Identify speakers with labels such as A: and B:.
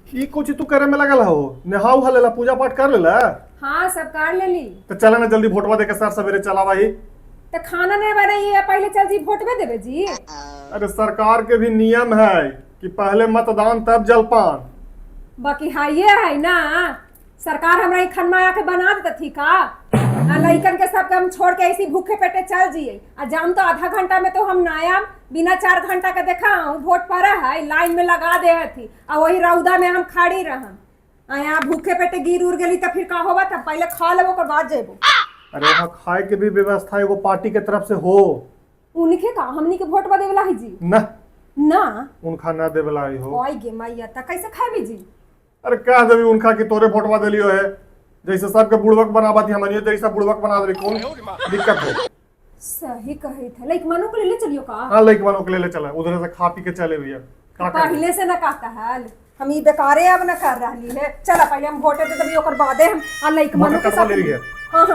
A: की कुछ तू करे में लगल हो? नहा उहा लेला, पूजा पाठ कर लेला?
B: हाँ सब कर लेली।
A: तो चला ना जल्दी वोटवा दे के सर सवेरे चला भाई।
B: तो खाना नहीं बनाइए, पहले चल जी वोट में देवे जी।
A: अरे सरकार के भी नियम है कि पहले मतदान तब जलपान।
B: बाकी हाँ ये है ना, सरकार हमरा ई खनमा आके बना देता थी का। लइकन के सबके हम छोड़ के ऐसी भूखे पेटे चल जिए। आ जाम तो आधा घंटा में तो हम नायाम बिना 4 घंटा का देखा वोट पड़ा है, लाइन में लगा दे थी और वही रौदा में हम खड़ी रहम। यहाँ भूखे पेटे गिर उड़ गली तो फिर का होगा, तब पहले खा लेबो ओकर बाद जेबो।
A: अरे वहाँ खाए के भी व्यवस्था एगो पार्टी के तरफ से हो।
B: उनके का हमनी के वोट बदे वाला है जी
A: न
B: ना।
A: उनका ना दे वाला ही हो।
B: ओए गे मैया त कैसे खाबी जी।
A: अरे कह देवी उनका कि तोरे वोटवा देलियो है, जैसे सबके बुड़बक बनावा थी हमनियो जैसा बुड़बक बना दे। कौन दिक्कत है?
B: सही कही थे, लाइक मनु को ले चलियो का।
A: हाँ लइक वालों के ले चला, उधर से खा पी के चले भैया। का कर
B: पहले से न कहता है हम ई बेकारे अब न कर रही है। चला पहले हम वोट दे तभी ओकर बादे हम आ लाइक मनु के
A: कटवा
B: साथ।
A: ले रही है।
B: हां हां